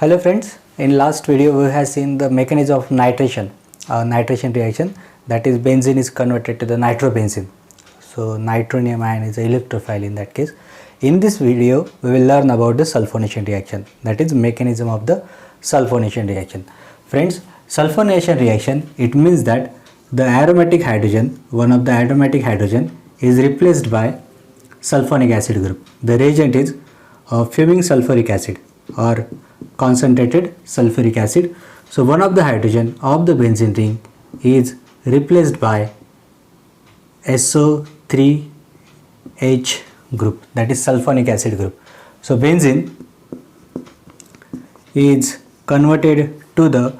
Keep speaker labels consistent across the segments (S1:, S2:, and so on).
S1: Hello friends, in last video we have seen the mechanism of nitration reaction, that is benzene is converted to the nitrobenzene. So nitronium ion is an electrophile in that case. In this video we will learn about the sulfonation reaction, that is mechanism of the sulfonation reaction. Friends, sulfonation reaction, it means that the aromatic hydrogen, one of the aromatic hydrogen is replaced by sulfonic acid group. The reagent is fuming sulfuric acid or concentrated sulfuric acid. So one of the hydrogen of the benzene ring is replaced by SO3H group, that is sulfonic acid group. So benzene is converted to the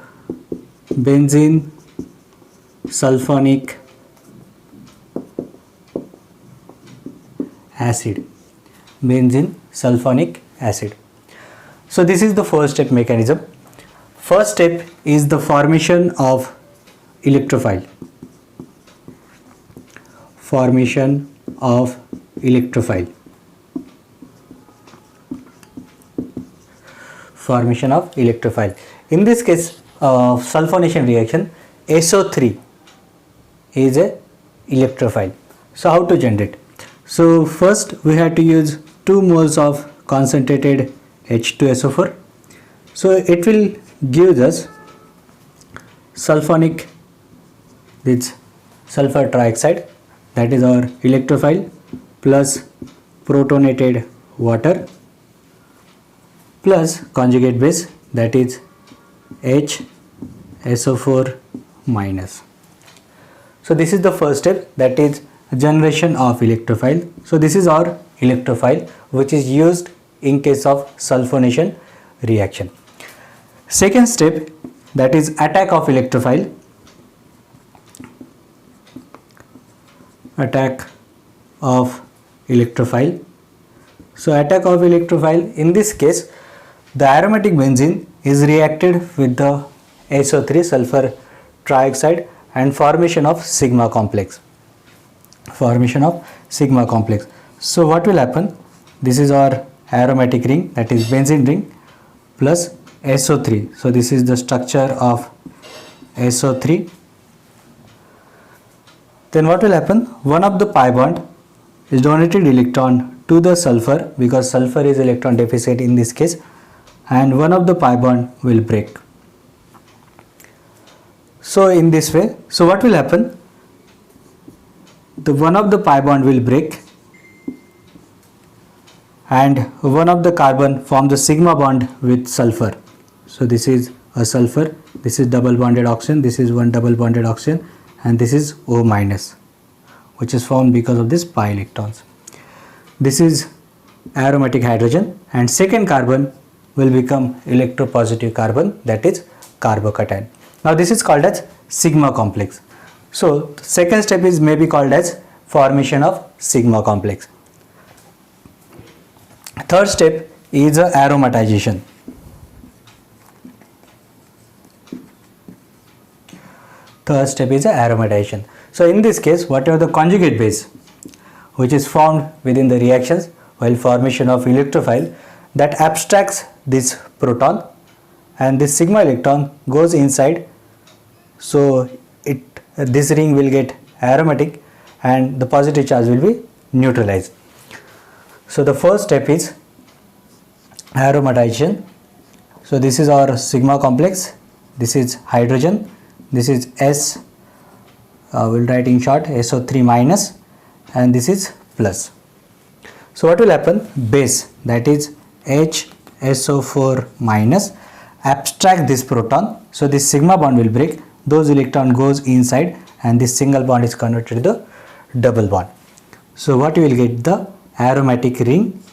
S1: benzene sulfonic acid, benzene sulfonic acid. So this is the first step mechanism. First step is the formation of electrophile. Formation of electrophile. Formation of electrophile. In this case, sulfonation reaction, SO3 is a electrophile. So how to generate? So first we have to use 2 moles of concentrated H2SO4. So it will give us sulfur trioxide, that is our electrophile, plus protonated water plus conjugate base, that is HSO4 minus. So this is the first step, that is generation of electrophile. So this is our electrophile which is used in case of sulfonation reaction. Second step, that is attack of electrophile. Attack of electrophile. So attack of electrophile, in this case the aromatic benzene is reacted with the SO3 sulfur trioxide and formation of sigma complex. Formation of sigma complex. So what will happen? This is our aromatic ring, that is benzene ring, plus SO3. So this is the structure of SO3. Then what will happen? One of the pi bond is donated electron to the sulfur, because sulfur is electron deficient in this case, and one of the pi bond will break. So in this way, so what will happen? The one of the pi bond will break and one of the carbon form the sigma bond with sulfur. So this is a sulfur, this is double bonded oxygen, this is one double bonded oxygen, and this is O minus, which is formed because of this pi electrons. This is aromatic hydrogen, and second carbon will become electropositive carbon, that is carbocation. Now this is called as sigma complex. So second step is maybe called as formation of sigma complex. Third step is aromatization. Third step is aromatization. So in this case, whatever the conjugate base which is formed within the reactions while formation of electrophile, that abstracts this proton and this sigma electron goes inside. So this ring will get aromatic and the positive charge will be neutralized. So the first step is aromatization. So this is our sigma complex, this is hydrogen, this is S, we'll write in short SO3 minus, and this is plus. So what will happen? Base, that is HSO4 minus, abstract this proton. So this sigma bond will break, those electron goes inside, and this single bond is converted to the double bond. So what you will get? The aromatic ring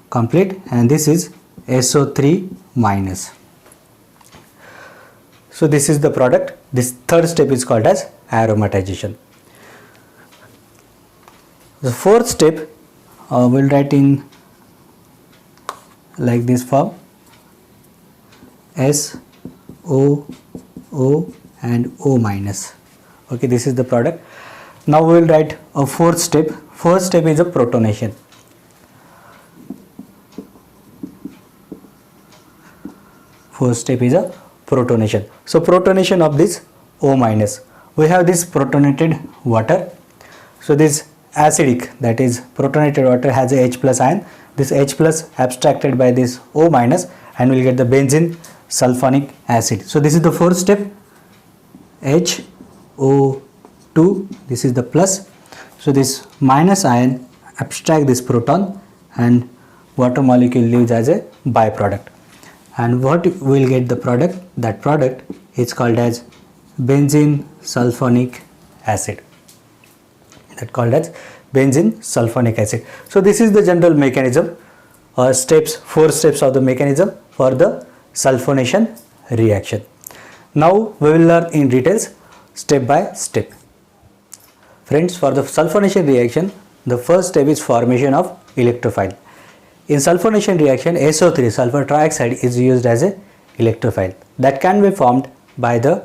S1: complete, and this is SO3 minus. So this is the product. This third step is called as aromatization. The fourth step we'll write in like this form, SO and O minus. Okay, this is the product. Now we will write a fourth step. First step is a protonation. fourth step is a protonation. So protonation of this O minus. We have this protonated water. So this acidic, that is protonated water, has a H plus ion. This H plus abstracted by this O minus and we'll get the benzene sulfonic acid. So this is the fourth step, HO2, this is the plus. So this minus ion abstract this proton and water molecule leaves as a byproduct. And what we will get the product, that product is called as benzene sulfonic acid. That called as benzene sulfonic acid. So this is the general mechanism or steps, 4 steps of the mechanism for the sulfonation reaction. Now we will learn in details step by step. Friends, for the sulfonation reaction, the first step is formation of electrophile. In sulfonation reaction, SO3, sulfur trioxide, is used as a electrophile that can be formed by the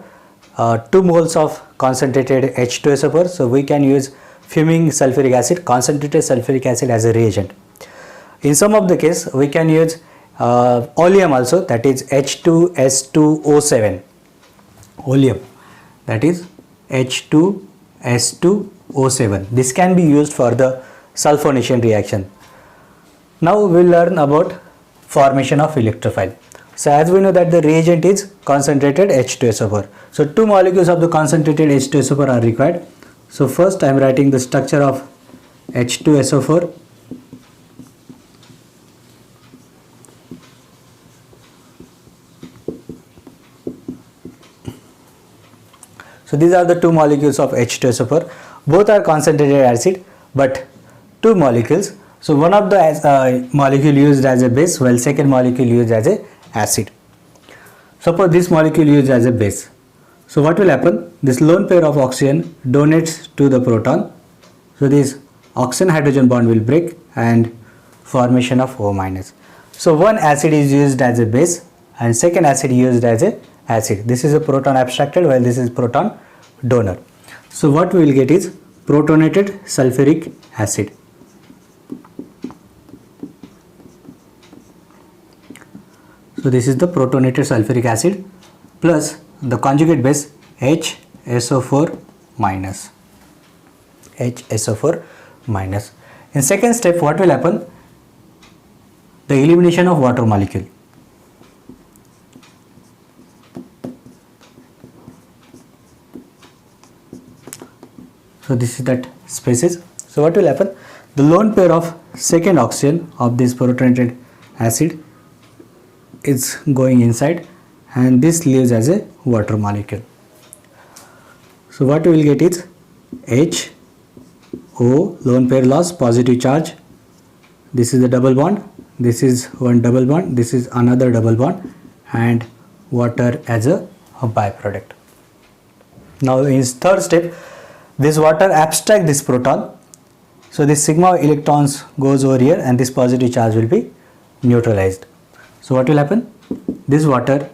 S1: 2 moles of concentrated H2SO4. So we can use fuming sulfuric acid, concentrated sulfuric acid as a reagent. In some of the case, we can use oleum also, that is H2S2O7. Oleum, that is H2S2O7. This can be used for the sulfonation reaction. Now we will learn about formation of electrophile. So as we know that the reagent is concentrated H2SO4. So 2 molecules of the concentrated H2SO4 are required. So first I am writing the structure of H2SO4. So these are the 2 molecules of H2SO4. Both are concentrated acid, but 2 molecules. So one of the molecule used as a base, while second molecule used as a acid. Suppose this molecule used as a base. So what will happen? This lone pair of oxygen donates to the proton. So this oxygen hydrogen bond will break and formation of O minus. So one acid is used as a base and second acid used as a acid. This is a proton abstracted while this is proton donor. So what we will get is protonated sulfuric acid. So this is the protonated sulfuric acid plus the conjugate base HSO4 minus. HSO4 minus. In second step, what will happen? The elimination of water molecule. So this is that species. So what will happen? The lone pair of second oxygen of this protonated acid is going inside and this leaves as a water molecule. So what we will get is HO, lone pair loss, positive charge. This is the double bond. This is one double bond. This is another double bond and water as a byproduct. Now in third step, this water abstract this proton. So this sigma electrons goes over here and this positive charge will be neutralized. So what will happen? This water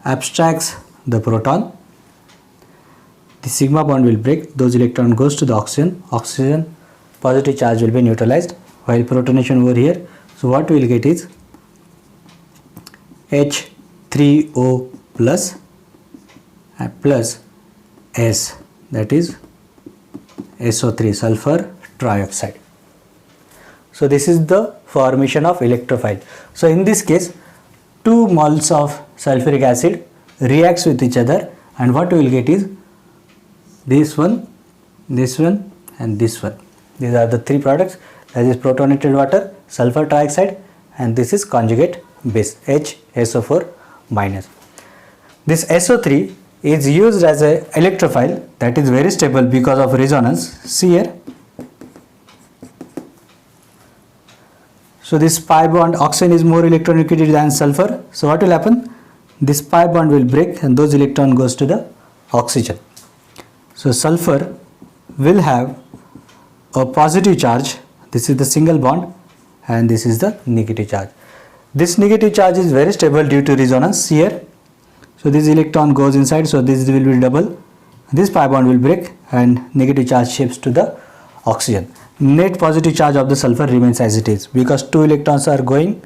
S1: abstracts the proton. The sigma bond will break. Those electron goes to the oxygen. Oxygen positive charge will be neutralized while protonation over here. So what we will get is H3O plus S, that is SO3, sulfur trioxide. So this is the formation of electrophile. So in this case, 2 moles of sulfuric acid reacts with each other and what we will get is this one and this one. These are the 3 products, that is protonated water, sulfur trioxide and this is conjugate base HSO4 minus. This SO3 is used as a electrophile that is very stable because of resonance. See here. So this pi bond, oxygen is more electronegative than sulfur. So what will happen? This pi bond will break and those electron goes to the oxygen. So sulfur will have a positive charge. This is the single bond and this is the negative charge. This negative charge is very stable due to resonance here. So this electron goes inside, so this will be double. This pi bond will break and negative charge shifts to the oxygen. Net positive charge of the sulfur remains as it is because 2 electrons are coming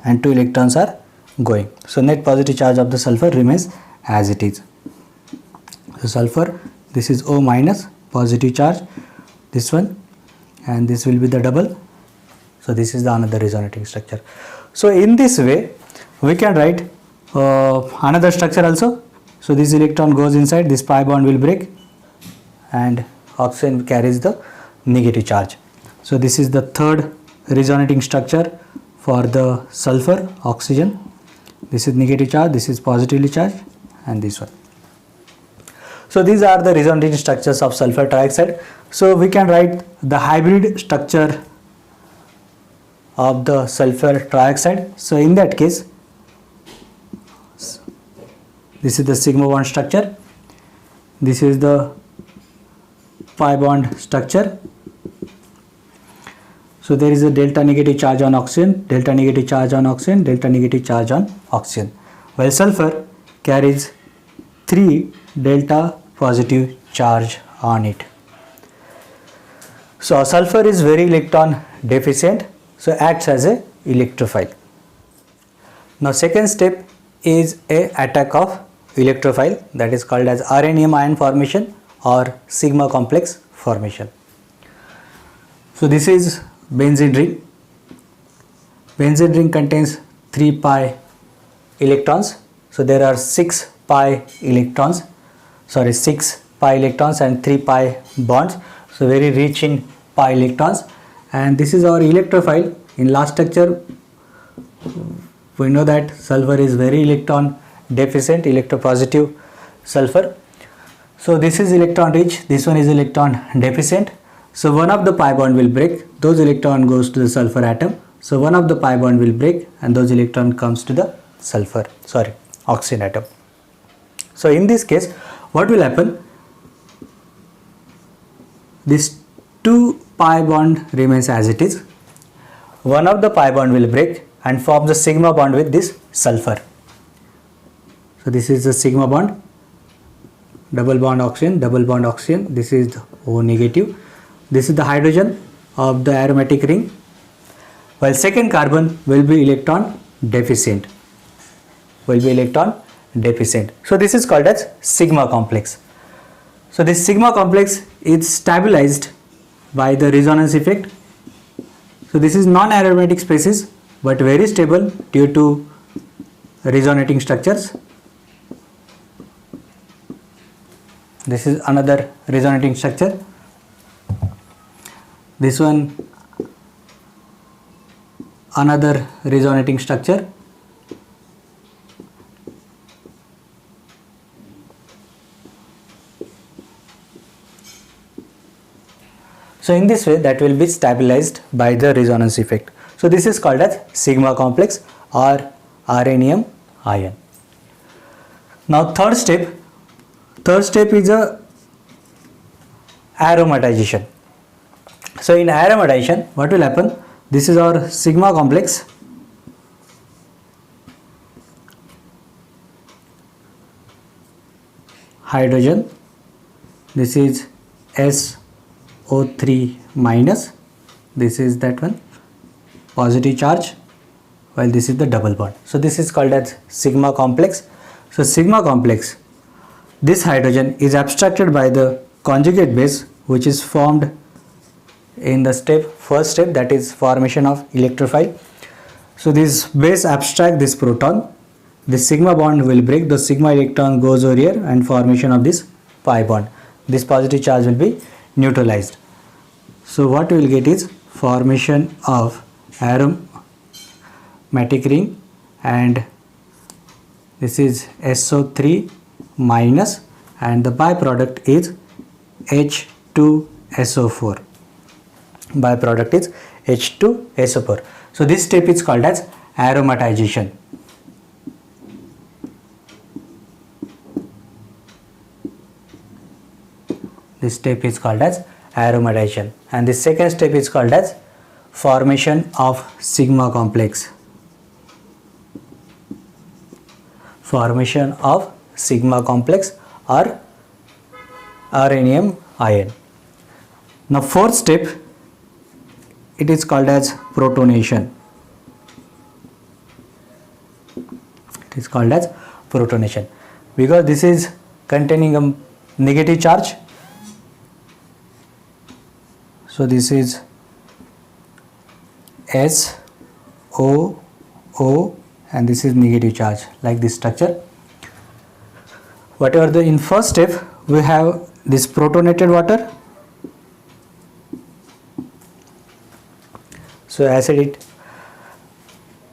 S1: and 2 electrons are going. So net positive charge of the sulfur remains as it is. So sulfur, this is O minus, positive charge, this one, and this will be the double. So this is the another resonating structure. So in this way we can write another structure also. So this electron goes inside, this pi bond will break and oxygen carries the negative charge. So this is the third resonating structure for the sulfur, oxygen. This is negative charge, this is positively charged, and this one. So these are the resonating structures of sulfur trioxide. So we can write the hybrid structure of the sulfur trioxide. So in that case, this is the sigma bond structure, this is the pi bond structure. So there is a delta negative charge on oxygen, delta negative charge on oxygen, delta negative charge on oxygen, while sulfur carries 3 delta positive charge on it. So sulfur is very electron deficient, so acts as a electrophile. Now second step is a attack of electrophile, that is called as rhenium ion formation or sigma complex formation. So this is benzene ring. Benzene ring contains 3 pi electrons. So there are 6 pi electrons and 3 pi bonds. So very rich in pi electrons, and this is our electrophile. In last structure we know that sulfur is very electron deficient, electropositive sulfur. So this is electron rich, this one is electron deficient. So one of the pi bond will break, those electron goes to the sulfur atom. So one of the pi bond will break and those electron comes to the oxygen atom. So in this case what will happen, this 2 pi bond remains as it is, one of the pi bond will break and form the sigma bond with this sulfur. So this is the sigma bond, double bond oxygen, this is the O negative, this is the hydrogen of the aromatic ring, while second carbon will be electron deficient. So this is called as sigma complex. So this sigma complex is stabilized by the resonance effect. So this is non-aromatic species but very stable due to resonating structures. This is another resonating structure. This one another resonating structure. So in this way that will be stabilized by the resonance effect. So this is called as sigma complex or rhenium ion. Now third step is a aromatization. So in aromatization what will happen, this is our sigma complex, hydrogen, this is SO3 minus, this is that one, positive charge, while this is the double bond. So this is called as sigma complex. So sigma complex, this hydrogen is abstracted by the conjugate base which is formed in the first step, that is formation of electrophile. So this base abstract this proton, this sigma bond will break, the sigma electron goes over here and formation of this pi bond. This positive charge will be neutralized. So what we will get is formation of aromatic ring, and this is SO3 minus, and the byproduct is H2SO4. Byproduct is H2SO4. So this step is called as aromatization. This step is called as aromatization, and the second step is called as formation of sigma complex. Formation of sigma complex or rhenium ion. Now fourth step, it is called as protonation. is called as protonation, because this is containing a negative charge. So this is SOO and this is negative charge, like this structure. Whatever in first step we have this protonated water. So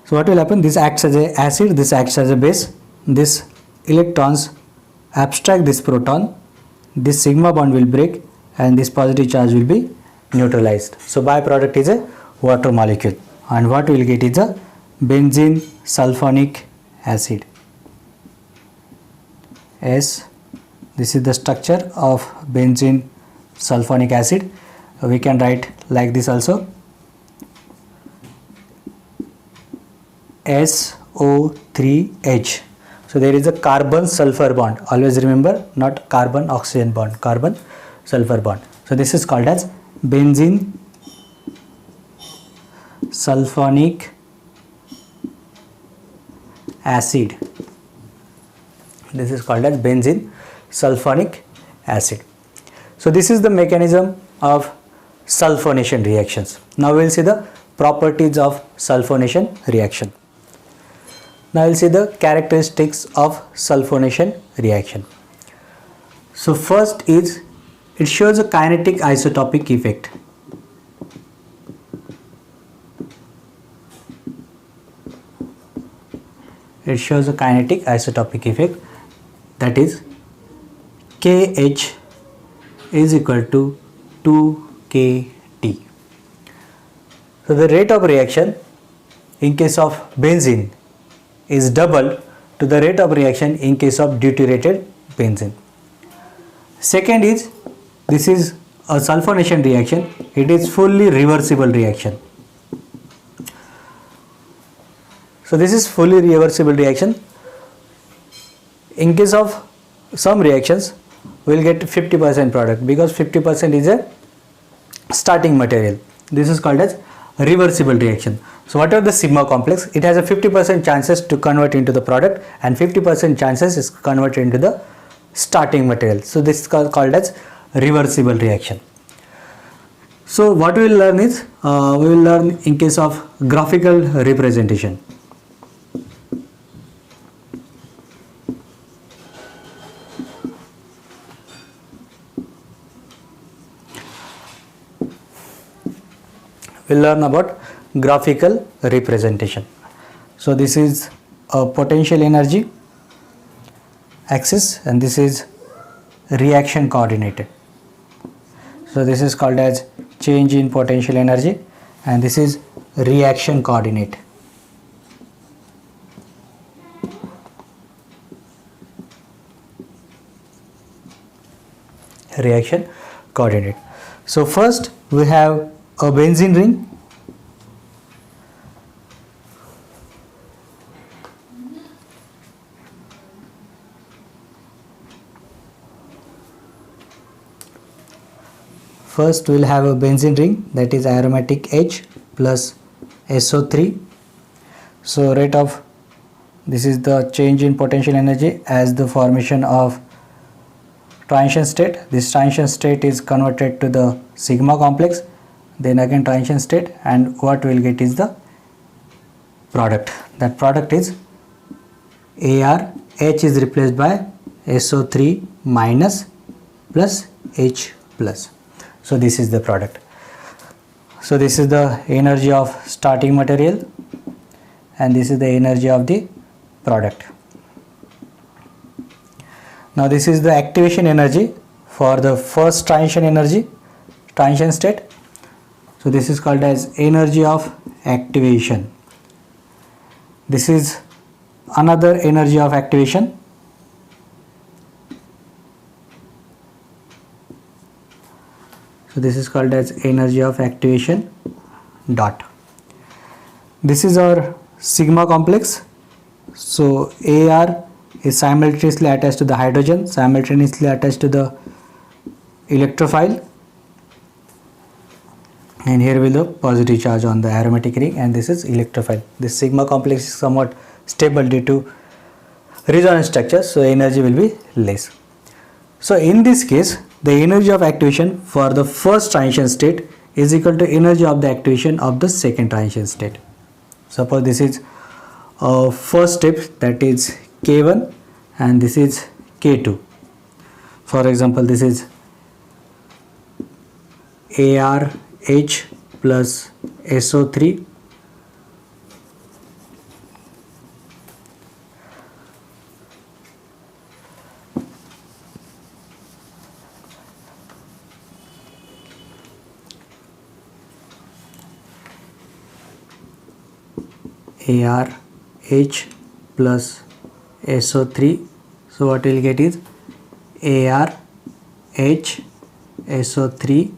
S1: what will happen? This acts as a acid, this acts as a base. This electrons abstract this proton, this sigma bond will break and this positive charge will be neutralized. So byproduct is a water molecule, and what we will get is a benzene sulfonic acid. This is the structure of benzene sulfonic acid. We can write like this also, SO3H. So there is a carbon sulfur bond. Always remember, not carbon oxygen bond, carbon sulfur bond. So this is called as benzene sulfonic acid. This is called as benzene sulfonic acid. So this is the mechanism of sulfonation reactions. Now we will see the properties of sulfonation reaction. Now we will see the characteristics of sulfonation reaction. So first is, it shows a kinetic isotopic effect. It shows a kinetic isotopic effect, that is KH is equal to 2kT. So the rate of reaction in case of benzene is double to the rate of reaction in case of deuterated benzene. Second is, this is a sulfonation reaction. It is fully reversible reaction. So this is fully reversible reaction. In case of some reactions, we will get 50% product, because 50% is a starting material. This is called as reversible reaction. So whatever the sigma complex, it has a 50% chances to convert into the product and 50% chances is converted into the starting material. So this is called as reversible reaction. So what we will learn is, we will learn in case of graphical representation. We will learn about graphical representation. So this is a potential energy axis and this is reaction coordinate. So this is called as change in potential energy and this is reaction coordinate. Reaction coordinate. So first we have a benzene ring. First we will have a benzene ring, that is aromatic H plus SO3. So rate of, this is the change in potential energy as the formation of transition state. This transition state is converted to the sigma complex, then again transition state, and what we will get is the product. That product is AR. H is replaced by SO3 minus plus H plus. So this is the product. So this is the energy of starting material and this is the energy of the product. Now this is the activation energy for the first transition state. So this is called as energy of activation. This is another energy of activation. So this is called as energy of activation dot. This is our sigma complex. So AR is simultaneously attached to the hydrogen, simultaneously attached to the electrophile, and here will the positive charge on the aromatic ring, and this is electrophile. This sigma complex is somewhat stable due to resonance structure, so energy will be less. So in this case, the energy of activation for the first transition state is equal to energy of the activation of the second transition state. Suppose this is first step, that is K1, and this is K2. For example, this is ARH plus SO3 ARH plus SO3. So what we'll get is ARH SO3.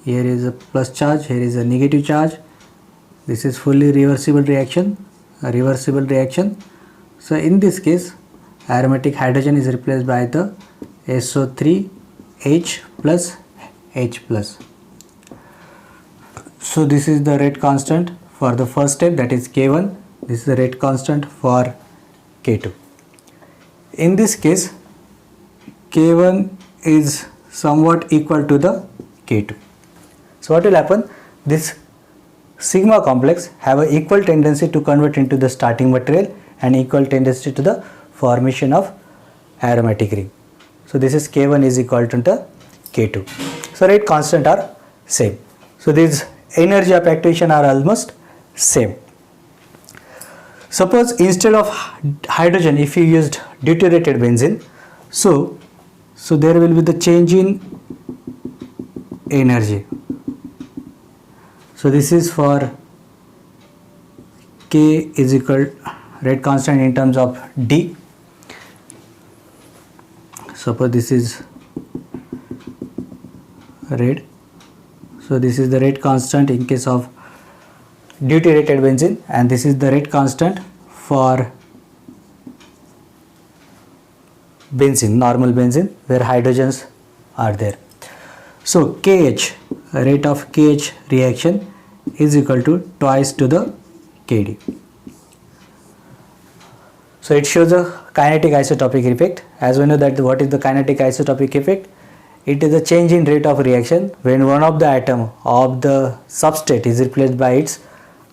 S1: Here is a plus charge, here is a negative charge. This is fully reversible reaction, a reversible reaction. So in this case, aromatic hydrogen is replaced by the SO3 H plus H plus. So this is the rate constant for the first step, that is K1. This is the rate constant for K2. In this case, K1 is somewhat equal to the K2. So what will happen? This sigma complex have an equal tendency to convert into the starting material and equal tendency to the formation of aromatic ring. So this is K1 is equal to the K2. So rate constant are same. So these energy of activation are almost same. Suppose instead of hydrogen, if you used deuterated benzene, so there will be the change in energy. So this is for K is equal rate constant in terms of D. Suppose this is red. So this is the rate constant in case of deuterated benzene, and this is the rate constant for benzene, normal benzene, where hydrogens are there. So KH, rate of KH reaction is equal to twice to the KD. So it shows a kinetic isotopic effect. As we know that what is the kinetic isotopic effect? It is a change in rate of reaction when one of the atom of the substrate is replaced by its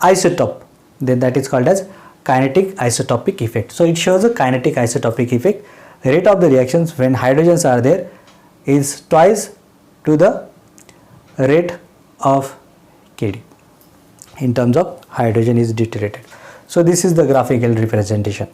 S1: isotope, then that is called as kinetic isotopic effect. So it shows a kinetic isotopic effect. The rate of the reactions when hydrogens are there is twice to the rate of KD in terms of hydrogen is deuterated. So this is the graphical representation.